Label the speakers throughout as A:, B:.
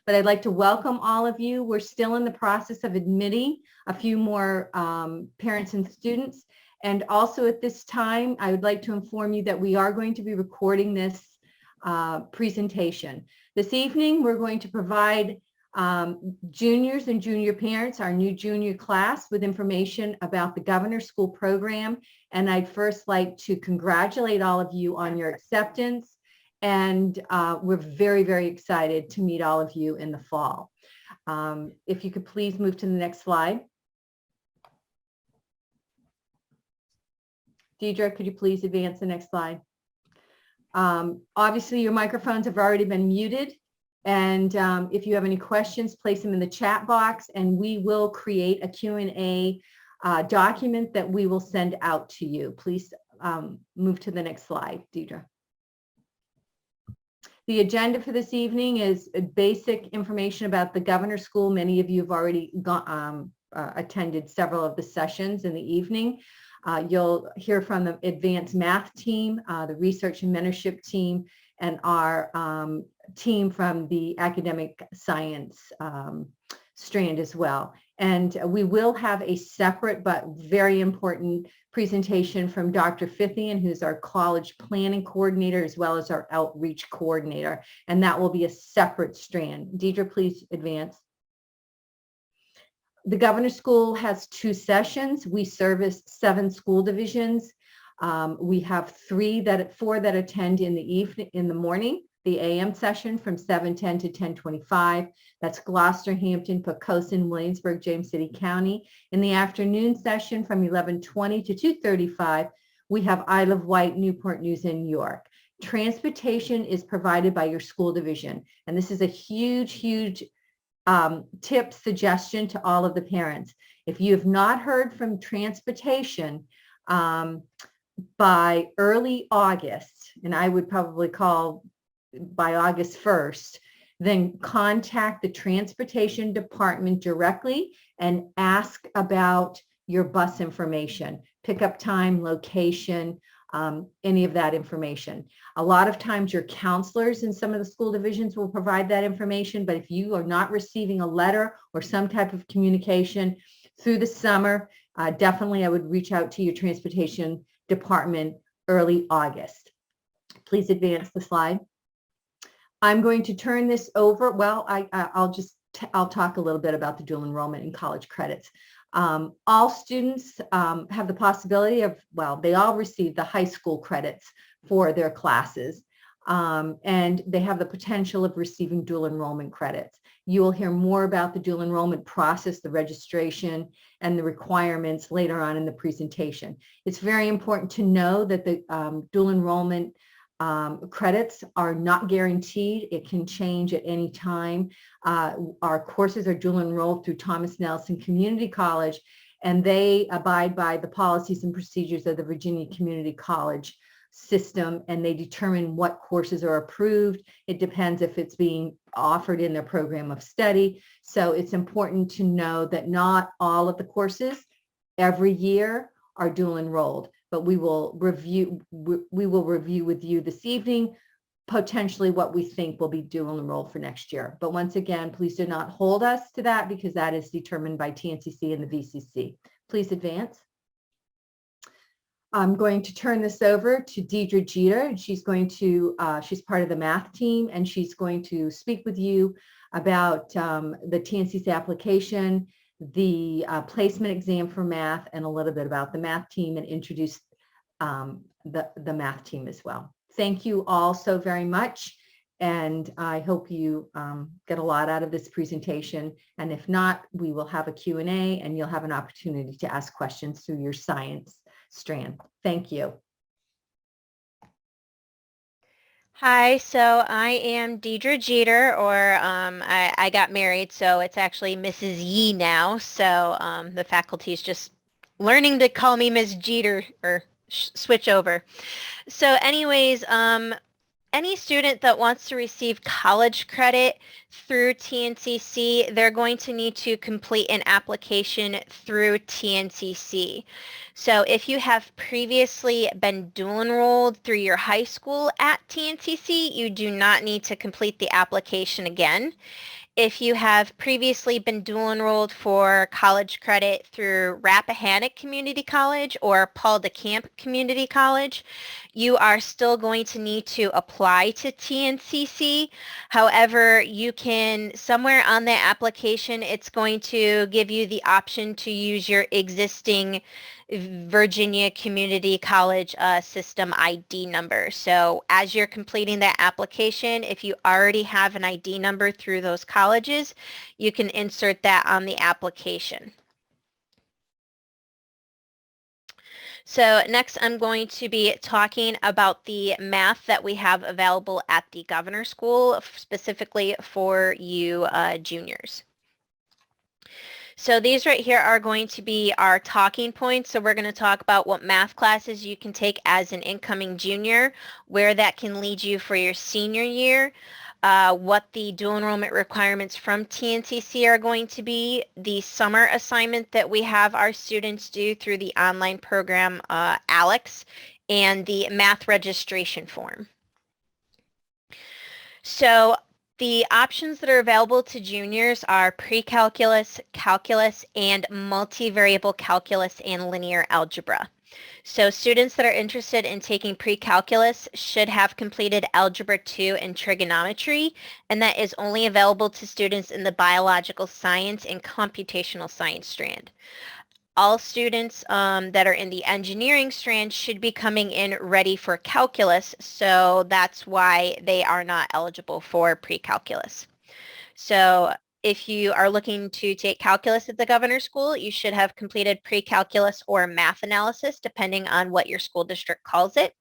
A: but I'd like to welcome all of you. We're still in the process of admitting a few more parents and students. And also at this time, I would like to inform you that we are going to be recording this presentation. This evening, we're going to provide juniors and junior parents, our new junior class, with information about the Governor's School Program. And I'd first like to congratulate all of you on your acceptance. And we're very, very excited to meet all of you in the fall. If you could please move to the next slide. Deidre, could you please advance the next slide? Obviously, your microphones have already been muted. And if you have any questions, place them in the chat box, and we will create a Q&A document that we will send out to you. Please move to the next slide, Deidre. The agenda for this evening is basic information about the Governor's School. Many of you have already attended several of the sessions in the evening. You'll hear from the advanced math team, the research and mentorship team, and our team from the academic science strand as well. And we will have a separate but very important presentation from Dr. Fithian, who's our college planning coordinator, as well as our outreach coordinator. And that will be a separate strand. Deidre, please advance. The Governor's School has 2 sessions. We service 7 school divisions. We have 4 that attend in the morning, the AM session from 7:10 to 10:25. That's Gloucester, Hampton, Poquoson, Williamsburg, James City County. In the afternoon session from 11:20 to 2:35, we have Isle of Wight, Newport News, and York. Transportation is provided by your school division. And this is a huge, huge tip suggestion to all of the parents. If you have not heard from transportation by early August, and I would probably call by August 1st, then contact the transportation department directly and ask about your bus information, pickup time, location, any of that information. A lot of times your counselors in some of the school divisions will provide that information, but if you are not receiving a letter or some type of communication through the summer, definitely I would reach out to your transportation department early August. Please advance the slide. I'm going to turn this over. Well, I'll talk a little bit about the dual enrollment in college credits. All students have the possibility of, well, they all receive the high school credits for their classes, and they have the potential of receiving dual enrollment credits. You will hear more about the dual enrollment process, the registration, and the requirements later on in the presentation. It's very important to know that the dual enrollment credits are not guaranteed. It can change at any time. Our courses are dual enrolled through Thomas Nelson Community College, and they abide by the policies and procedures of the Virginia Community College system, and they determine what courses are approved. It depends if it's being offered in their program of study. So it's important to know that not all of the courses every year are dual enrolled, but we will review with you this evening potentially what we think will be dual enrolled for next year. But once again, please do not hold us to that, because that is determined by TNCC and the VCC. Please advance. I'm going to turn this over to Deidre Jeter. She's part of the math team, and she's going to speak with you about the TNCC application, the placement exam for math, and a little bit about the math team, and introduce the math team as well. Thank you all so very much, and I hope you get a lot out of this presentation. And if not, we will have a Q&A, and you'll have an opportunity to ask questions through your science strand. Thank you.
B: Hi, so I am Deidre Jeter, or I got married, so it's actually Mrs. Yee now. So the faculty is just learning to call me Ms. Jeter, or switch over. So anyways, any student that wants to receive college credit through TNCC, they're going to need to complete an application through TNCC. So if you have previously been dual enrolled through your high school at TNCC, you do not need to complete the application again. If you have previously been dual enrolled for college credit through Rappahannock Community College or Paul DeCamp Community College, you are still going to need to apply to TNCC. However, you can, somewhere on the application, it's going to give you the option to use your existing Virginia Community College system ID number. So as you're completing that application, if you already have an ID number through those colleges, you can insert that on the application. So next I'm going to be talking about the math that we have available at the Governor School, specifically for you juniors. So these right here are going to be our talking points. So we're going to talk about what math classes you can take as an incoming junior, where that can lead you for your senior year, what the dual enrollment requirements from TNCC are going to be, the summer assignment that we have our students do through the online program ALEKS, and the math registration form. So the options that are available to juniors are pre-calculus, calculus, and multivariable calculus and linear algebra. So students that are interested in taking pre-calculus should have completed Algebra 2 and trigonometry, and that is only available to students in the biological science and computational science strand. All students that are in the engineering strand should be coming in ready for calculus, so that's why they are not eligible for pre-calculus. So if you are looking to take calculus at the Governor School, you should have completed pre-calculus or math analysis, depending on what your school district calls it.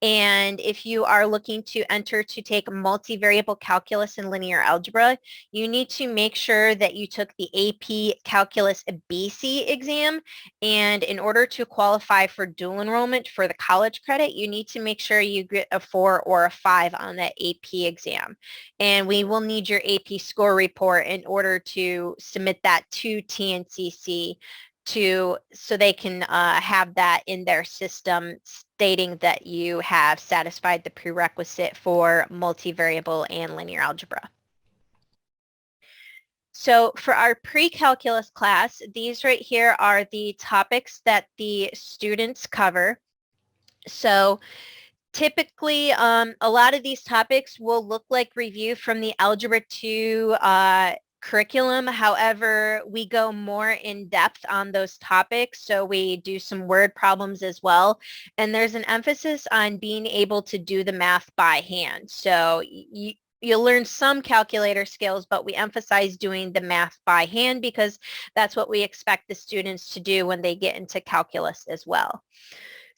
B: And if you are looking to enter to take multivariable calculus and linear algebra, you need to make sure that you took the AP Calculus BC exam. And in order to qualify for dual enrollment for the college credit, you need to make sure you get a 4 or a 5 on that AP exam. And we will need your AP score report in order to submit that to TNCC so they can have that in their system stating that you have satisfied the prerequisite for multivariable and linear algebra. So for our pre-calculus class, these right here are the topics that the students cover. So typically, a lot of these topics will look like review from the Algebra 2 curriculum. However, we go more in depth on those topics. So we do some word problems as well. And there's an emphasis on being able to do the math by hand. So you'll learn some calculator skills, but we emphasize doing the math by hand because that's what we expect the students to do when they get into calculus as well.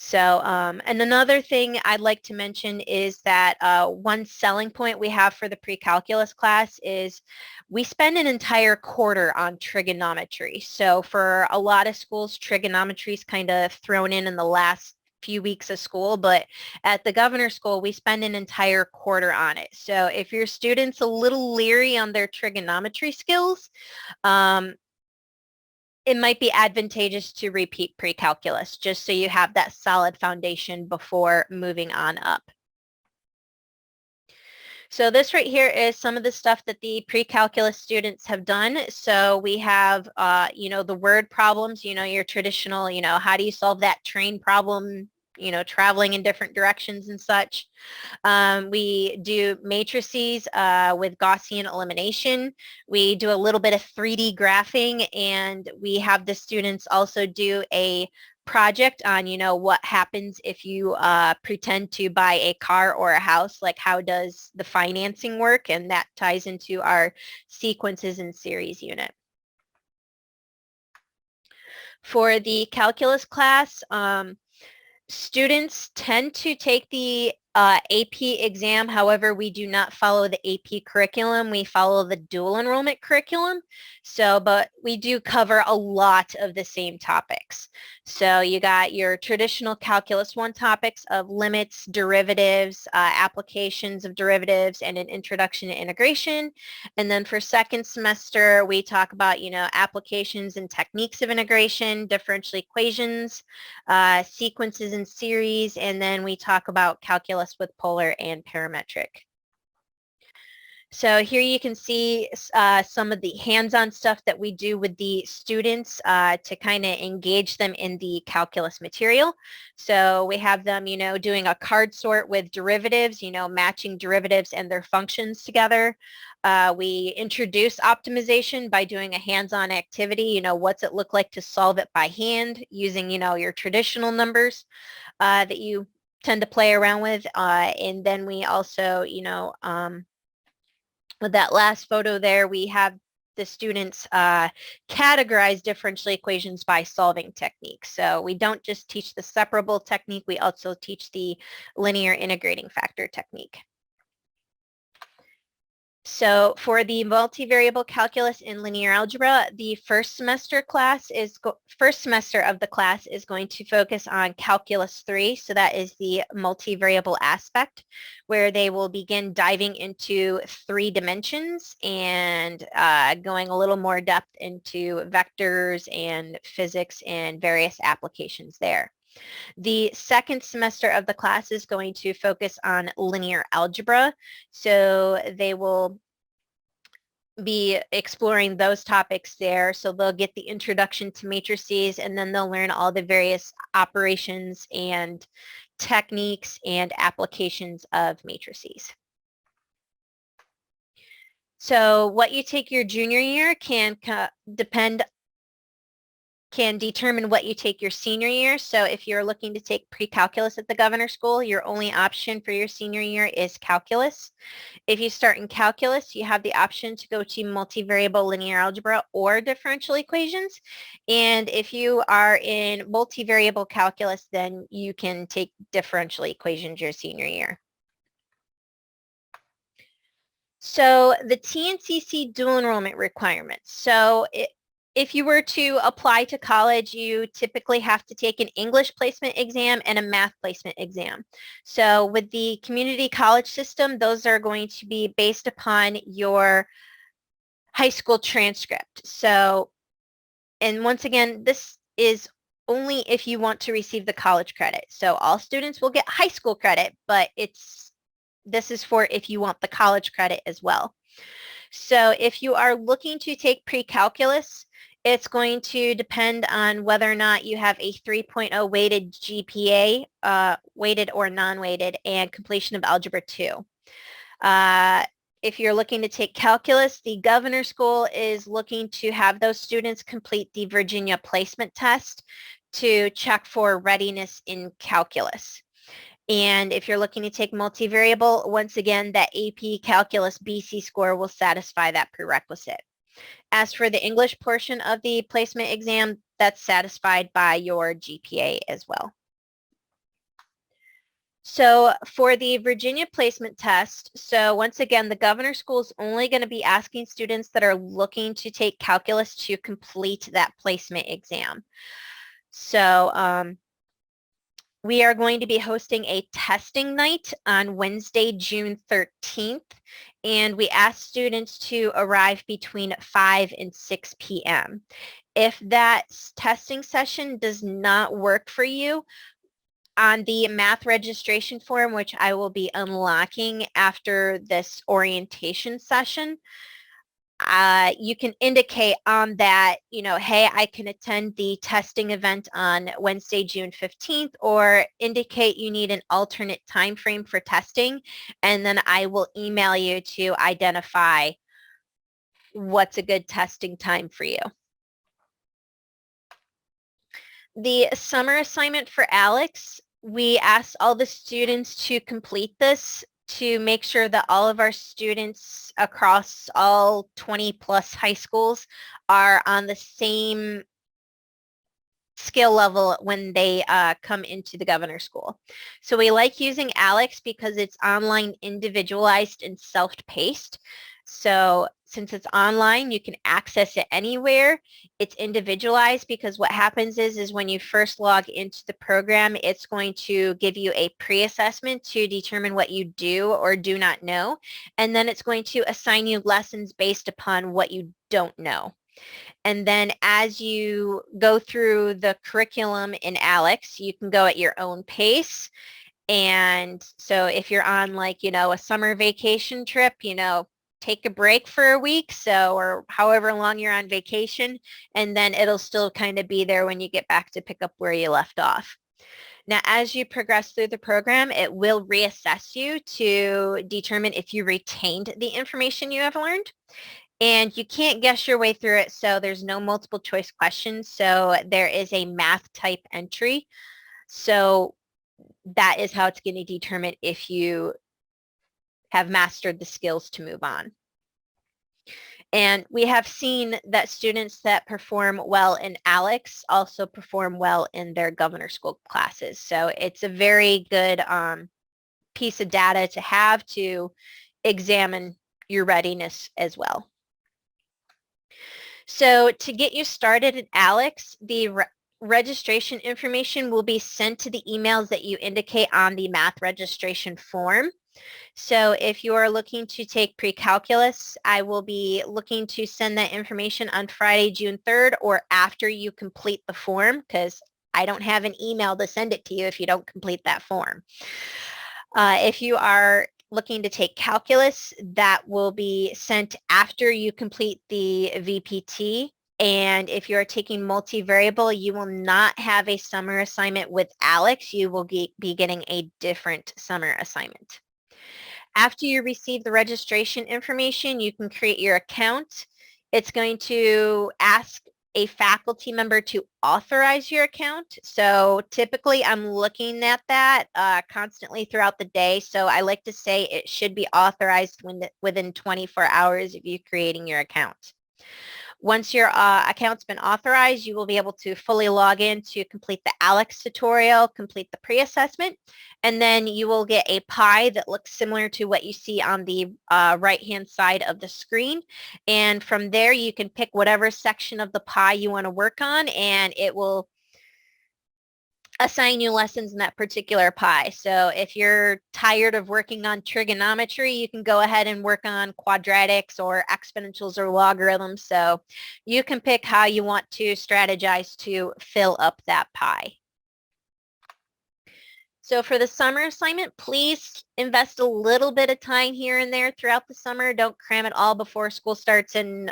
B: So, and another thing I'd like to mention is that one selling point we have for the pre-calculus class is we spend an entire quarter on trigonometry. So for a lot of schools, trigonometry is kind of thrown in the last few weeks of school, but at the Governor School, we spend an entire quarter on it. So if your student's a little leery on their trigonometry skills, it might be advantageous to repeat pre-calculus just so you have that solid foundation before moving on up. So this right here is some of the stuff that the pre-calculus students have done. So we have, the word problems, your traditional, how do you solve that train problem, traveling in different directions and such. We do matrices with Gaussian elimination. We do a little bit of 3D graphing, and we have the students also do a project on, what happens if you pretend to buy a car or a house, like how does the financing work, and that ties into our sequences and series unit. For the calculus class, students tend to take the AP exam. However, we do not follow the AP curriculum. We follow the dual enrollment curriculum. So, but we do cover a lot of the same topics. So you got your traditional Calculus 1 topics of limits, derivatives, applications of derivatives, and an introduction to integration. And then for second semester, we talk about, applications and techniques of integration, differential equations, sequences and series, and then we talk about calculus with polar and parametric. So here you can see some of the hands-on stuff that we do with the students to kind of engage them in the calculus material. So we have them, doing a card sort with derivatives, matching derivatives and their functions together. We introduce optimization by doing a hands-on activity. What's it look like to solve it by hand using, your traditional numbers that you tend to play around with. And then we also, with that last photo there, we have the students categorize differential equations by solving techniques. So we don't just teach the separable technique, we also teach the linear integrating factor technique. So for the multivariable calculus in linear algebra, the first semester of the class is going to focus on calculus 3. So that is the multivariable aspect, where they will begin diving into 3 dimensions and going a little more depth into vectors and physics and various applications there. The second semester of the class is going to focus on linear algebra. So they will be exploring those topics there. So they'll get the introduction to matrices, and then they'll learn all the various operations and techniques and applications of matrices. So what you take your junior year can determine what you take your senior year. So if you're looking to take pre-calculus at the Governor School, your only option for your senior year is calculus. If you start in calculus, you have the option to go to multivariable linear algebra or differential equations. And if you are in multivariable calculus, then you can take differential equations your senior year. So the TNCC dual enrollment requirements. So if you were to apply to college, you typically have to take an English placement exam and a math placement exam. So with the community college system, those are going to be based upon your high school transcript. So, and once again, this is only if you want to receive the college credit. So all students will get high school credit, but this is for if you want the college credit as well. So if you are looking to take pre-calculus, it's going to depend on whether or not you have a 3.0 weighted GPA, weighted or non-weighted, and completion of Algebra 2. If you're looking to take calculus, the Governor School is looking to have those students complete the Virginia placement test to check for readiness in calculus. And if you're looking to take multivariable, once again, that AP Calculus BC score will satisfy that prerequisite. As for the English portion of the placement exam, that's satisfied by your GPA as well. So for the Virginia placement test, so once again, the Governor School is only going to be asking students that are looking to take calculus to complete that placement exam. So we are going to be hosting a testing night on Wednesday, June 13th, and we ask students to arrive between 5 and 6 p.m. If that testing session does not work for you, on the math registration form, which I will be unlocking after this orientation session, you can indicate on that, hey, I can attend the testing event on Wednesday, June 15th, or indicate you need an alternate time frame for testing, and then I will email you to identify what's a good testing time for you. The summer assignment for ALEKS, we asked all the students to complete this to make sure that all of our students across all 20 plus high schools are on the same skill level when they come into the governor school. So we like using ALEKS because it's online, individualized, and self-paced. So since it's online, you can access it anywhere. It's individualized because what happens is when you first log into the program, it's going to give you a pre-assessment to determine what you do or do not know. And then it's going to assign you lessons based upon what you don't know. And then as you go through the curriculum in ALEKS, you can go at your own pace. And so if you're on like, a summer vacation trip, take a break for a week, or however long you're on vacation, and then it'll still kind of be there when you get back to pick up where you left off. Now, as you progress through the program, it will reassess you to determine if you retained the information you have learned. And you can't guess your way through it, so there's no multiple choice questions. So there is a math type entry. So that is how it's going to determine if you have mastered the skills to move on. And we have seen that students that perform well in ALEKS also perform well in their governor school classes. So it's a very good piece of data to have to examine your readiness as well. So to get you started in ALEKS, the registration information will be sent to the emails that you indicate on the math registration form. So if you are looking to take pre-calculus, I will be looking to send that information on Friday, June 3rd, or after you complete the form, because I don't have an email to send it to you if you don't complete that form. If you are looking to take calculus, that will be sent after you complete the VPT. And if you are taking multivariable, you will not have a summer assignment with ALEKS. You will be getting a different summer assignment. After you receive the registration information, you can create your account. It's going to ask a faculty member to authorize your account. So typically I'm looking at that constantly throughout the day. So I like to say it should be authorized within 24 hours of you creating your account. Once your account's been authorized, you will be able to fully log in to complete the ALEKS tutorial, complete the pre-assessment, and then you will get a pie that looks similar to what you see on the right-hand side of the screen. And from there, you can pick whatever section of the pie you want to work on, and it will assign you lessons in that particular pie. So if you're tired of working on trigonometry, you can go ahead and work on quadratics or exponentials or logarithms. So you can pick how you want to strategize to fill up that pie. So for the summer assignment, please invest a little bit of time here and there throughout the summer. Don't cram it all before school starts in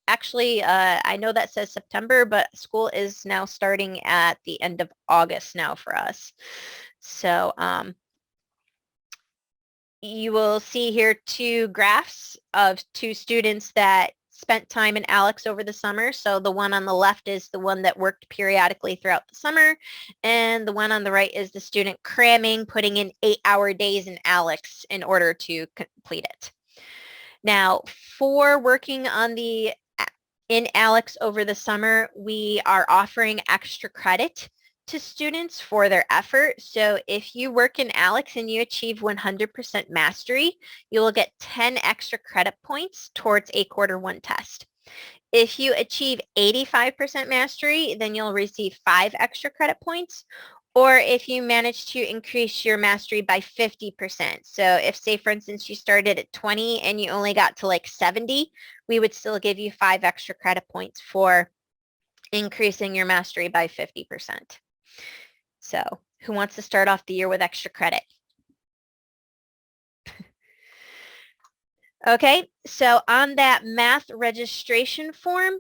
B: actually, I know that says September, but school is now starting at the end of August now for us. So you will see here two graphs of two students that spent time in ALEKS over the summer. So the one on the left is the one that worked periodically throughout the summer, and the one on the right is the student cramming, putting in 8-hour days in ALEKS in order to complete it. Now, for working on in ALEKS over the summer, we are offering extra credit to students for their effort. So if you work in ALEKS and you achieve 100% mastery, you will get 10 extra credit points towards a quarter one test. If you achieve 85% mastery, then you'll receive 5 extra credit points. Or if you manage to increase your mastery by 50%. So if, say, for instance, you started at 20 and you only got to like 70, we would still give you 5 extra credit points for increasing your mastery by 50%. So who wants to start off the year with extra credit? Okay, so on that math registration form,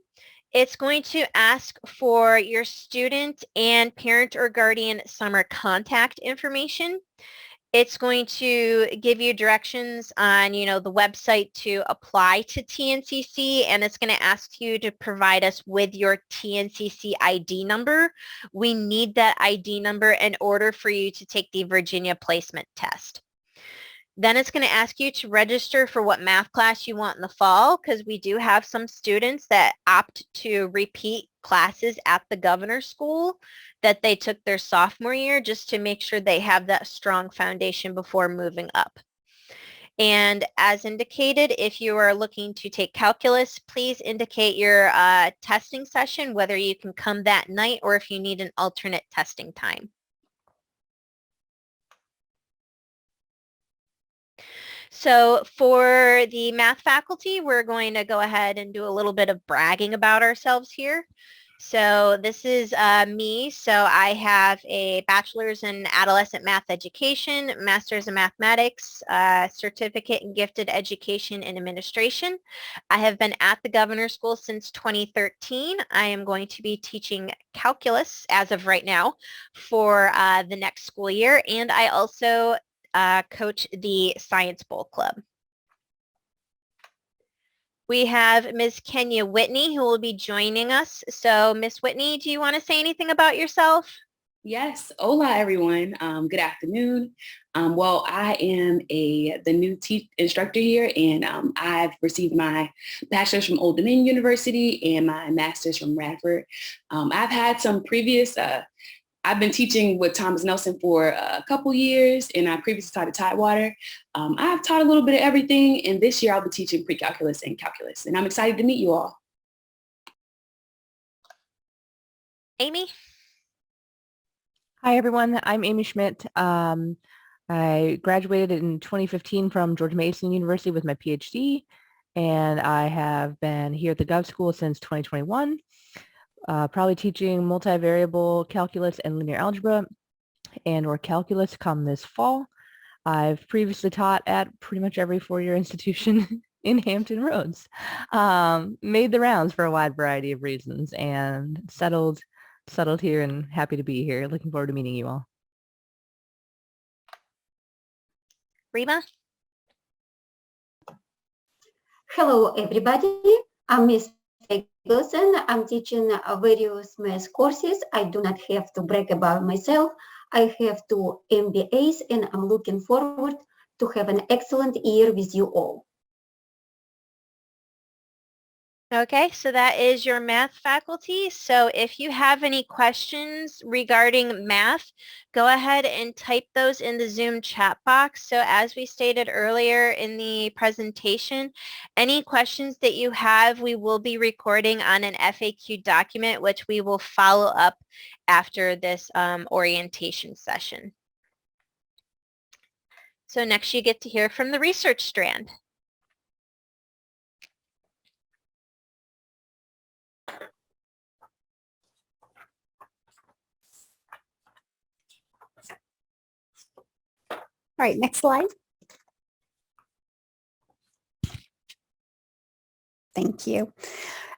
B: it's going to ask for your student and parent or guardian summer contact information. It's going to give you directions on, the website to apply to TNCC, and it's going to ask you to provide us with your TNCC ID number. We need that ID number in order for you to take the Virginia placement test. Then it's going to ask you to register for what math class you want in the fall, because we do have some students that opt to repeat classes at the governor's school that they took their sophomore year, just to make sure they have that strong foundation before moving up. And as indicated, if you are looking to take calculus, please indicate your testing session, whether you can come that night or if you need an alternate testing time. So for the math faculty, we're going to go ahead and do a little bit of bragging about ourselves here. So this is me. So I have a bachelor's in adolescent math education, master's in mathematics, certificate in gifted education and administration. I have been at the governor's school since 2013. I am going to be teaching calculus as of right now for the next school year. And I also coach the Science Bowl Club. We have Ms. Kenya Whitney, who will be joining us. So Ms. Whitney, do you want to say anything about yourself?
C: Yes. Hola, everyone. Good afternoon. Well, I am the new instructor here, and I've received my bachelor's from Old Dominion University and my master's from Radford. I've had some previous I've been teaching with Thomas Nelson for a couple years, and I previously taught at Tidewater. I've taught a little bit of everything, and this year I'll be teaching pre-calculus and calculus, and I'm excited to meet you all.
B: Amy?
D: Hi, everyone. I'm Amy Schmidt. I graduated in 2015 from George Mason University with my PhD, and I have been here at the Gov School since 2021. Probably teaching multivariable calculus and linear algebra and/or calculus come this fall. I've previously taught at pretty much every four-year institution in Hampton Roads. Made the rounds for a wide variety of reasons and settled here and happy to be here. Looking forward to meeting you all.
B: Rima?
E: Hello, everybody. I'm Miss Wilson. I'm teaching various math courses. I do not have to brag about myself. I have two MBAs, and I'm looking forward to have an excellent year with you all.
B: Okay, so that is your math faculty. So if you have any questions regarding math, go ahead and type those in the Zoom chat box. So as we stated earlier in the presentation, any questions that you have, we will be recording on an FAQ document, which we will follow up after this orientation session. So next you get to hear from the research strand.
F: All right, next slide. Thank you.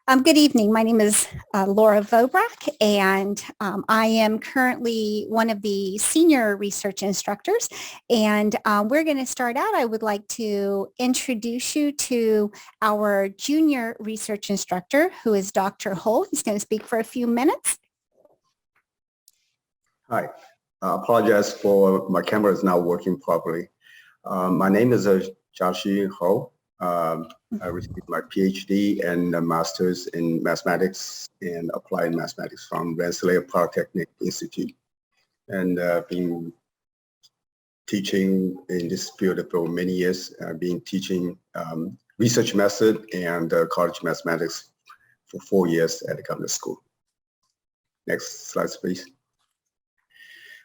F: Good evening. My name is Laura Vobrak, and I am currently one of the senior research instructors. And we're going to start out. I would like to introduce you to our junior research instructor, who is Dr. Hull. He's going to speak for a few minutes.
G: Hi. I apologize for my camera is not working properly. My name is Jiaxi Hou. I received my PhD and a master's in mathematics and applied mathematics from Rensselaer Polytechnic Institute, and been teaching in this field for many years. I've been teaching research method and college mathematics for 4 years at the government school. Next slide, please.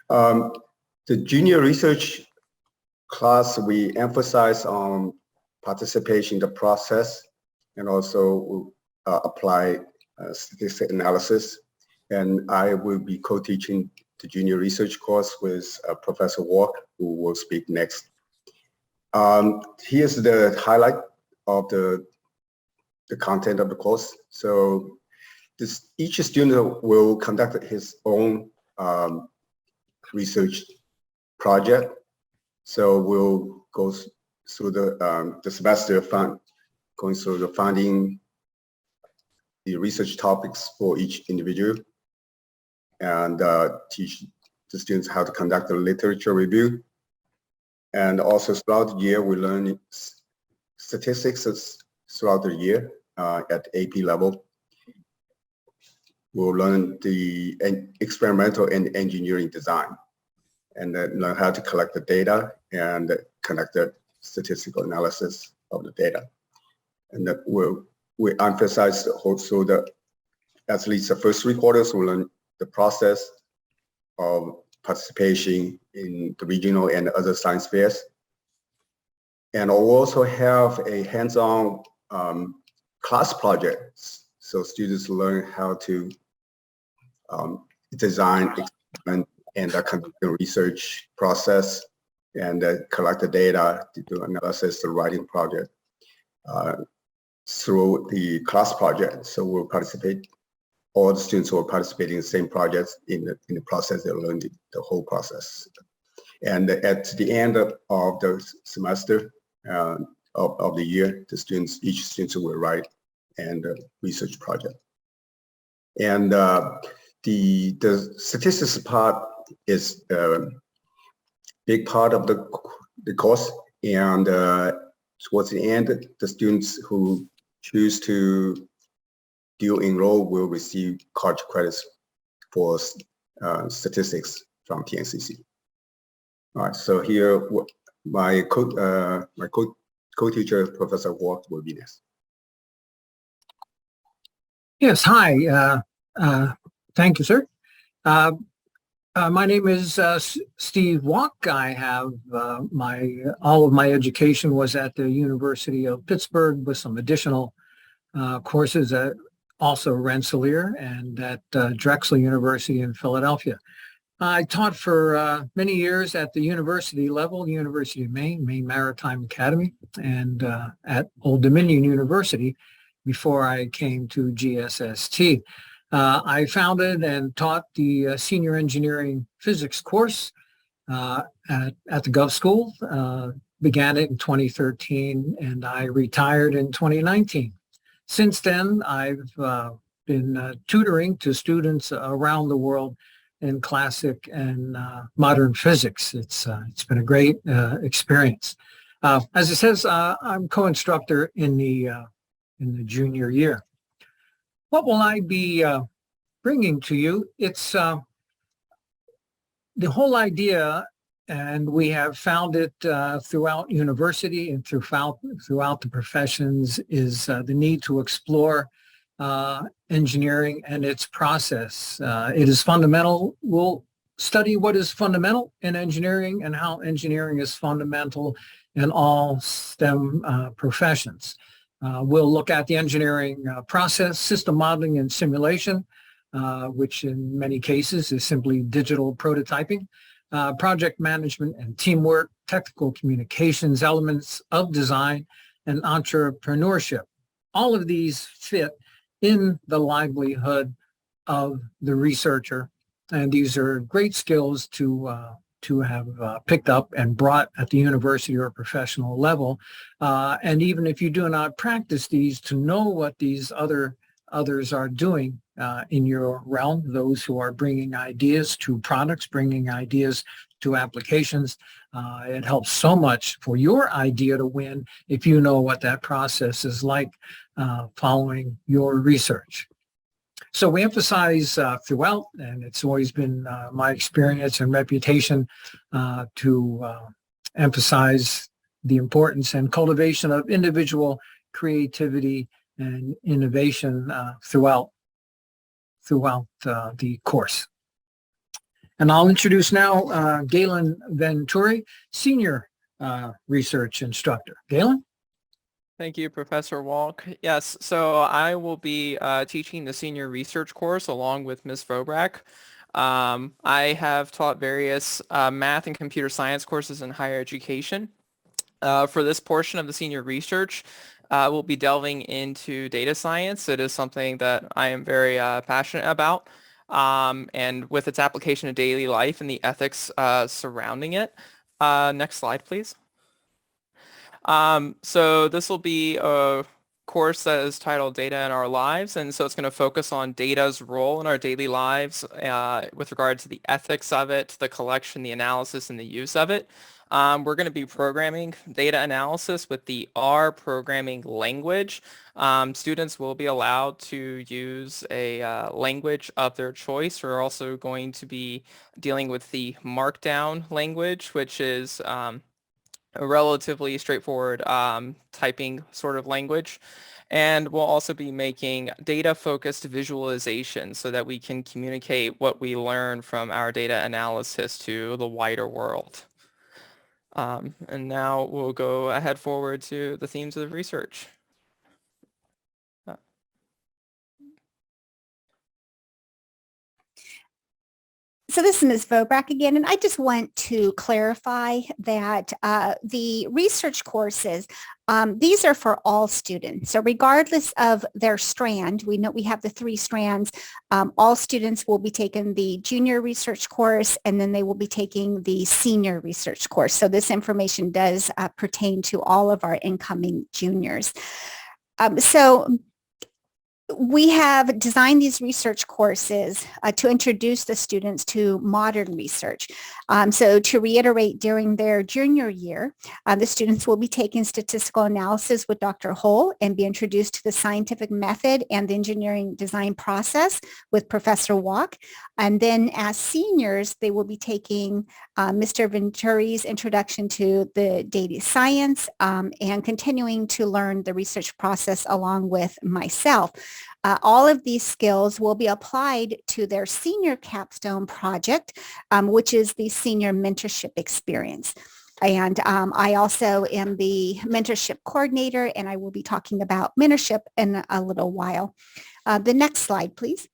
G: The junior research class, we emphasize on participation in the process and also apply statistical analysis. And I will be co-teaching the junior research course with Professor Walk, who will speak next. Here's the highlight of the content of the course. So each student will conduct his own research project. So we'll go through the semester going through the finding the research topics for each individual, and teach the students how to conduct a literature review. And also throughout the year, we learn statistics throughout the year at AP level. will learn the experimental and engineering design, and then learn how to collect the data and conduct the statistical analysis of the data. And that we emphasize also that at least the first 3 quarters will learn the process of participation in the regional and other science fairs. And we'll also have a hands-on class projects, so students learn how to design, experiment, and conduct the research process, and collect the data to do analysis, the writing project through the class project. So we'll participate, all the students will participate in the same projects in the process. They'll learn the whole process. And at the end of the semester, of the year, each student will write and research project. And the statistics part is a big part of the course. And towards the end, the students who choose to enroll will receive college credits for statistics from TNCC. All right, so here my co-teacher, Professor Walt, will be next.
H: Yes, hi. Thank you, sir. My name is Steve Walk. I have all of my education was at the University of Pittsburgh with some additional courses at also Rensselaer and at Drexel University in Philadelphia. I taught for many years at the university level, University of Maine Maritime Academy, and at Old Dominion University before I came to GSST. I founded and taught the senior engineering physics course at the Gov School, began it in 2013, and I retired in 2019. Since then, I've been tutoring to students around the world in classic and modern physics. It's been a great experience. As it says, I'm co-instructor in the junior year. What will I be bringing to you? It's the whole idea, and we have found it throughout university and throughout the professions, is the need to explore engineering and its process. It is fundamental. We'll study what is fundamental in engineering and how engineering is fundamental in all STEM professions. We'll look at the engineering process, system modeling and simulation, which in many cases is simply digital prototyping, project management and teamwork, technical communications, elements of design, and entrepreneurship. All of these fit in the livelihood of the researcher, and these are great skills to have picked up and brought at the university or professional level. And even if you do not practice these, to know what these others are doing in your realm, those who are bringing ideas to products, bringing ideas to applications. It helps so much for your idea to win if you know what that process is like following your research. So we emphasize throughout, and it's always been my experience and reputation to emphasize the importance and cultivation of individual creativity and innovation throughout the course. And I'll introduce now Galen Venturi, Senior Research Instructor. Galen?
I: Thank you, Professor Walk. Yes, so I will be teaching the senior research course along with Ms. Vobrak. I have taught various math and computer science courses in higher education. For this portion of the senior research, we'll be delving into data science. It is something that I am very passionate about, and with its application to daily life and the ethics surrounding it. Next slide, please. So this will be a course that is titled Data in Our Lives, and so it's going to focus on data's role in our daily lives with regard to the ethics of it, the collection, the analysis, and the use of it. we're going to be programming data analysis with the R programming language. Students will be allowed to use a language of their choice. We're also going to be dealing with the Markdown language, which is a relatively straightforward typing sort of language. And we'll also be making data-focused visualization so that we can communicate what we learn from our data analysis to the wider world. And now we'll go ahead forward to the themes of the research.
F: So this is Ms. Vobrak again, and I just want to clarify that the research courses, these are for all students. So regardless of their strand, we know we have the 3 strands, all students will be taking the junior research course, and then they will be taking the senior research course. So this information does pertain to all of our incoming juniors. So we have designed these research courses to introduce the students to modern research. So to reiterate, during their junior year, the students will be taking statistical analysis with Dr. Hull and be introduced to the scientific method and the engineering design process with Professor Walk. And then as seniors, they will be taking Mr. Venturi's introduction to the data science and continuing to learn the research process along with myself. All of these skills will be applied to their senior capstone project, which is the senior mentorship experience. And I also am the mentorship coordinator, and I will be talking about mentorship in a little while. The next slide, please.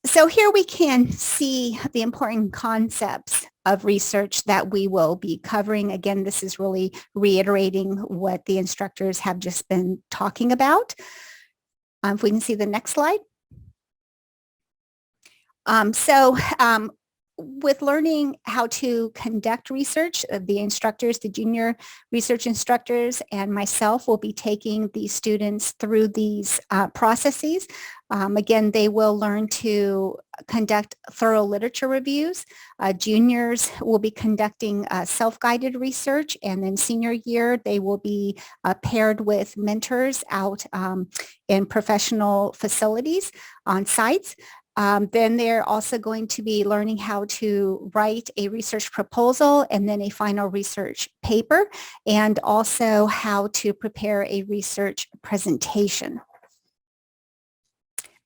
F: So here we can see the important concepts of research that we will be covering. Again, this is really reiterating what the instructors have just been talking about. If we can see the next slide. With learning how to conduct research, the instructors, the junior research instructors, and myself will be taking these students through these processes. Again, they will learn to conduct thorough literature reviews. Juniors will be conducting self-guided research, and then senior year, they will be paired with mentors out in professional facilities on sites. Then they're also going to be learning how to write a research proposal and then a final research paper, and also how to prepare a research presentation.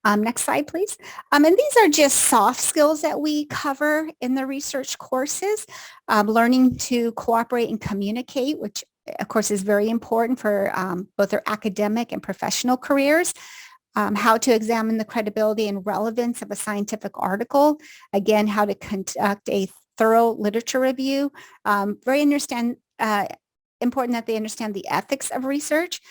F: Next slide, please. And these are just soft skills that we cover in the research courses. Learning to cooperate and communicate, which of course is very important for both their academic and professional careers. How to examine the credibility and relevance of a scientific article. Again, how to conduct a thorough literature review. Very important that they understand the ethics of research.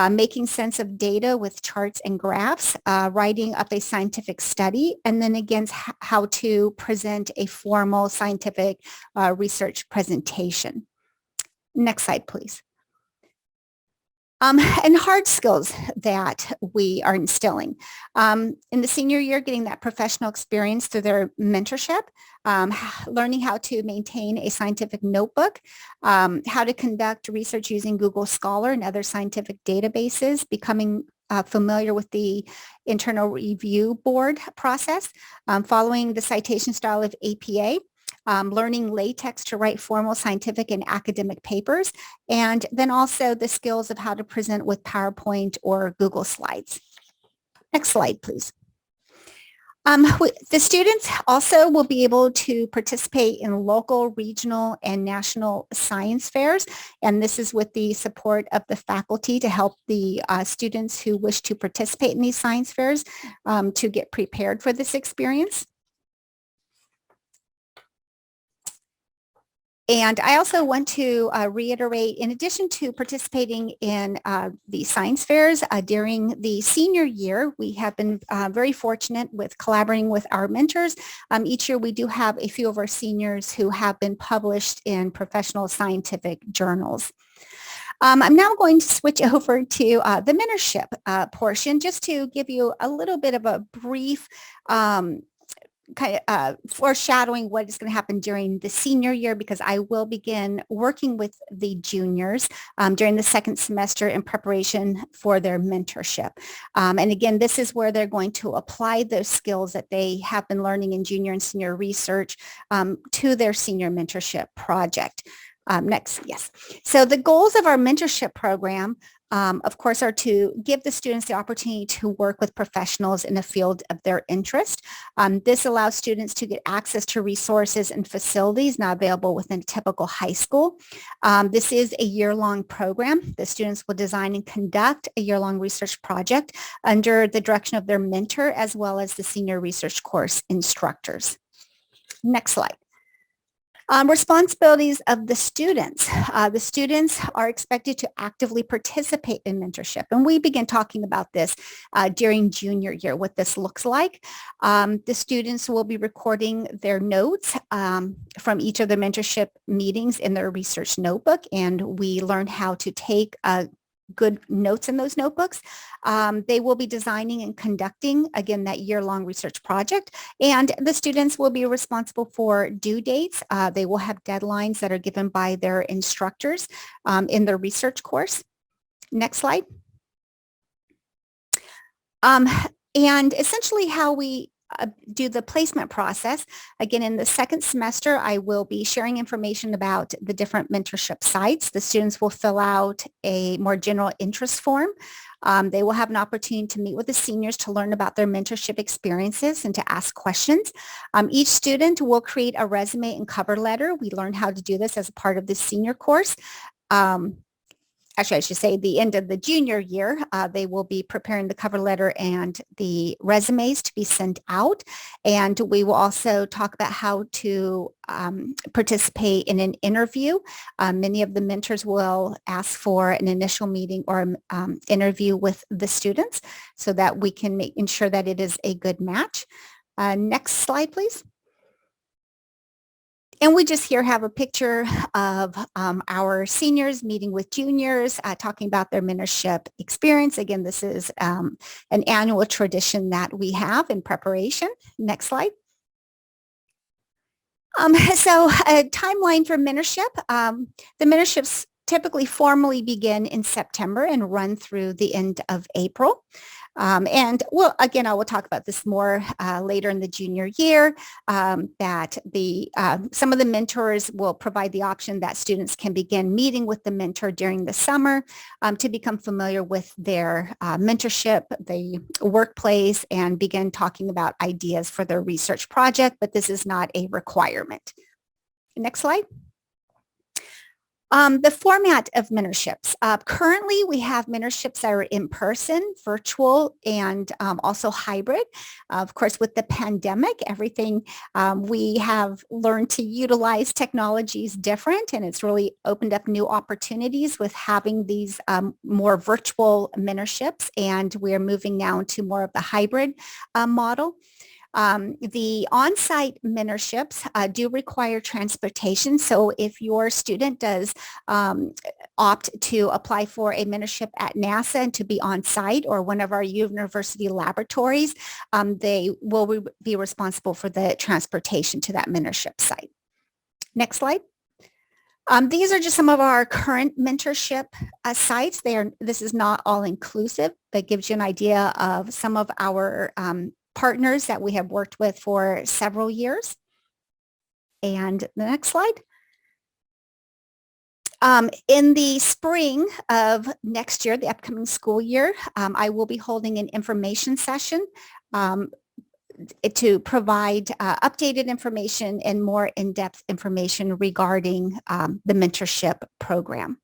F: Making sense of data with charts and graphs, writing up a scientific study, and then again, how to present a formal scientific research presentation. Next slide, please. And hard skills that we are instilling. In the senior year, getting that professional experience through their mentorship, learning how to maintain a scientific notebook, how to conduct research using Google Scholar and other scientific databases, becoming familiar with the internal review board process, following the citation style of APA, learning LaTeX to write formal scientific and academic papers, and then also the skills of how to present with PowerPoint or Google Slides. Next slide, please. The students also will be able to participate in local, regional, and national science fairs, and this is with the support of the faculty to help the students who wish to participate in these science fairs to get prepared for this experience. And I also want to reiterate, in addition to participating in the science fairs during the senior year, we have been very fortunate with collaborating with our mentors. Each year we do have a few of our seniors who have been published in professional scientific journals. I'm now going to switch over to the mentorship portion just to give you a little bit of a brief kind of foreshadowing what is going to happen during the senior year, because I will begin working with the juniors during the second semester in preparation for their mentorship. And again, this is where they're going to apply those skills that they have been learning in junior and senior research to their senior mentorship project. Next, yes. So the goals of our mentorship program, of course, are to give the students the opportunity to work with professionals in the field of their interest. This allows students to get access to resources and facilities not available within a typical high school. This is a year-long program. The students will design and conduct a year-long research project under the direction of their mentor, as well as the senior research course instructors. Next slide. Responsibilities of the students. The students are expected to actively participate in mentorship. And we begin talking about this during junior year, what this looks like. The students will be recording their notes from each of the mentorship meetings in their research notebook. And we learn how to take good notes in those notebooks. They will be designing and conducting, again, that year-long research project. And the students will be responsible for due dates. They will have deadlines that are given by their instructors in their research course. Next slide. And essentially how we do the placement process. Again, in the second semester, I will be sharing information about the different mentorship sites. The students will fill out a more general interest form. They will have an opportunity to meet with the seniors to learn about their mentorship experiences and to ask questions. Each student will create a resume and cover letter. We learn how to do this as a part of the senior course. Actually, I should say the end of the junior year, they will be preparing the cover letter and the resumes to be sent out. And we will also talk about how to participate in an interview. Many of the mentors will ask for an initial meeting or interview with the students so that we can ensure that it is a good match. Next slide, please. And we just here have a picture of our seniors meeting with juniors, talking about their mentorship experience. Again, this is an annual tradition that we have in preparation. Next slide. So a timeline for mentorship. The mentorships typically formally begin in September and run through the end of April. And well, again, I will talk about this more later in the junior year, that some of the mentors will provide the option that students can begin meeting with the mentor during the summer to become familiar with their mentorship, the workplace, and begin talking about ideas for their research project, but this is not a requirement. Next slide. The format of mentorships. Currently, we have mentorships that are in person, virtual, and also hybrid. Of course, with the pandemic, everything we have learned to utilize technologies different, and it's really opened up new opportunities with having these more virtual mentorships, and we are moving now into more of the hybrid model. The on-site mentorships do require transportation. So if your student does opt to apply for a mentorship at NASA and to be on-site or one of our university laboratories, they will be responsible for the transportation to that mentorship site. Next slide. These are just some of our current mentorship sites. This is not all inclusive, but gives you an idea of some of our partners that we have worked with for several years. And the next slide. In the spring of next year, the upcoming school year, I will be holding an information session to provide updated information and more in-depth information regarding the mentorship program.